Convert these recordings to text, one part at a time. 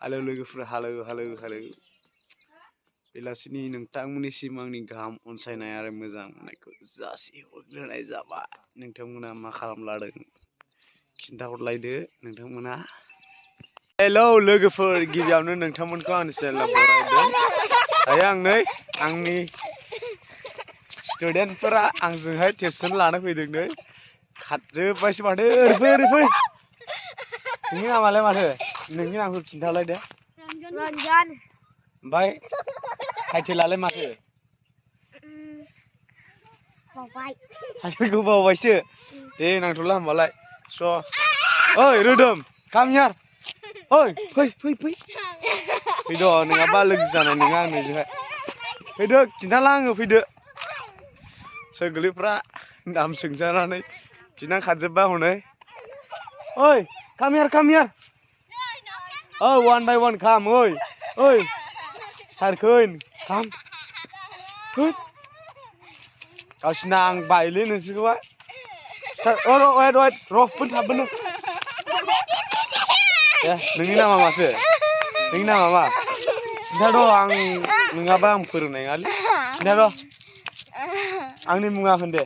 Halo लोगोफोर halo बेलासिनि नोंथांमोननिसिम आंनि गाहाम अनसायनाय आरो मोजां मोननायखौ जासिहरग्रोनाय जाबाय। नोंथांमोना मा खालामलादों खिन्थाहरलायदो नोंथांमोना। हेलौ लोगोफोर गिबियावनो नोंथांमोनखौ आंनि चेनेलाव बरायदों। दायो आं नै आंनि स्टुडेन्टफोरा आंजोंहाय टिउसन लानो फैदों नै खारजोब्बायसो माथो ओरै फै नोंनि नामालाय माथो नोंनि नामखौ खिन्थालाय दे। रन्जन ओमफ्राय टाइटेलालाय माथो बावबाय टाइटेलखौ बावबायसो दे नांथ'ला होमबालाय स' ओइ रोदोम काम हियार ओइ फै फैद' नङाबा लोगो जानाय नङा आं नोंजोंहाय फैदो खिन्थाला आङो फैदो सोर गोरलैफ्रा नाम सोंजानानै खिन्थानो खारजोब्बा हनै ओइ काम हियार oh one by one come oi सारखोन come गावसिना आं बायोलै नोंसोरखौहाय र' थाबोनो दे नोंनि नामा माथो नोंनि नामा मा खिन्थाद' आं नङाबा आं फोरोंनाय नङालै खिन्थाद' आंनि मुङा होन दे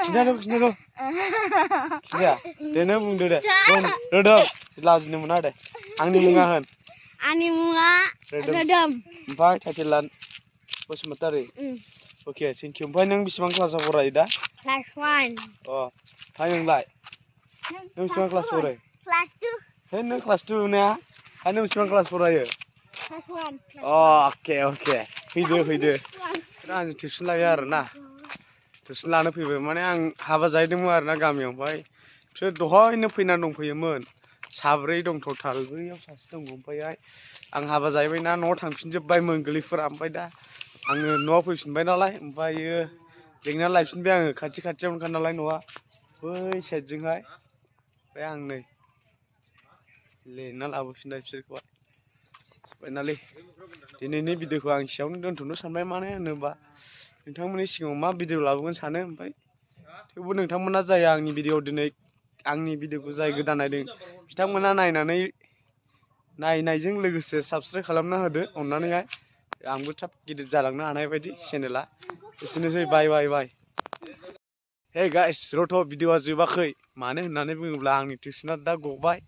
खिन्थाद' दे नों बुंदो दे रोदोम लाजिनो मोना दे आंनि मुङा होन आंनि मुङा रोदोम ओमफ्राय टाइटेला बसुमतारी अके थेंक इउ ओमफ्राय नों बेसेबां क्लासाव फरायो दा क्लास 1 ओमफ्राय नोंलाय नों बेसेबां क्लास फरायो क्लास 2 है नों क्लास 2 ना नों बेसेबां क्लास फरायो क्लास 1 अके फैदो आंजों टिउसन लायो आरोना टिउसन लानो फैबाय माने आं हाबा जाहैदोंमोन आरोना गामियाव ओमफ्राय बिसोर दहायनो फैनानै दंफैयोमोन साब्रै दं टटाल बैयाव सासे दङ ओमफ्रायहाय आं हाबा जाहैबायना न'आव थांफिनजोब्बायमोन गोरलैफोरा ओमफ्राय दा आङो न'आव फैफिनबाय नालाय ओमफ्रायो लेंना लायफिनबाय आङो खाथियावनोखा नालाय न'आ बै साइडजोंहाय ओमफ्राय आं नै लेंना लाबोफिनबाय बिसोरखौहाय फाइनालि दिनैनि भिडिअखौ आं एसेयावनो दोनथ'नो सानबाय मानो होनोबा नोंथांमोननि सिगाङाव मा भिडिअ लाबोगोन सानो ओमफ्राय थेवबो नोंथांमोना जाय आंनि भिडिअ दिनै आंनि भिडिअखौ जाय गोदान नायदों बिथांमोना नायनायजों लोगोसे साबस्क्राइब खालामना होदो अननानैहाय आंबो थाब गिदिर जालांनो हानाय बायदि चेनेला एसेनोसै बाय हे गाइस रथ' भिडिअआ जोबाखै मानो होननानै बुङोब्ला आंनि टिउसना दा गबाय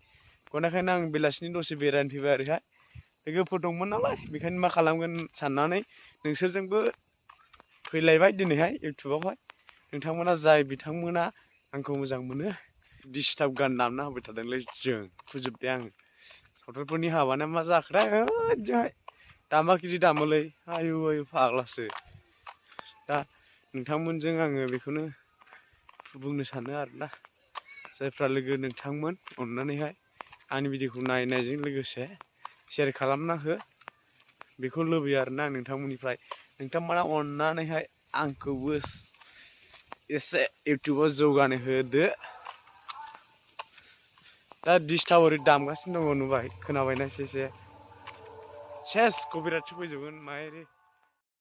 गनायखायनो आं बेलासिनि दसे बेरायनो फैबाय ओरैहाय लोगोफोर दंमोन नालाय बेखायनो मा खालामगोन साननानै नोंसोरजोंबो फैलायबाय दिनैहाय इउटुबावहाय नोंथांमोना बिथांमोना आंखौ मोजां मोनो डिस्टार्ब गान दामना होबाय थादोंलै जों फोजोबबाय आङो सावथालफोरनि हाबाना मा जाखोथाय ओजोंहाय दामाखिरि दामोलै आयु फाग्लासो दा नोंथांमोनजों आङो बेखौनो बुंनो सानो आरोना जायफ्रा लोगो नोंथांमोन अननानैहाय आंनि भिडिअखौ नायनायजों लोगोसे शेयार खालामना हो बेखौ लुबैयो आरोना नोंथांमोननिफ्राय नोंथांमोना अननानैहाय आंखौबो एसे इउटुबाव जौगानो होदो दा डिस्टार्ब ओरै दामगासिनो दङ नुबाय खोनाबायना एसे सेस कपिराइटसो फैजोबगोन माइरि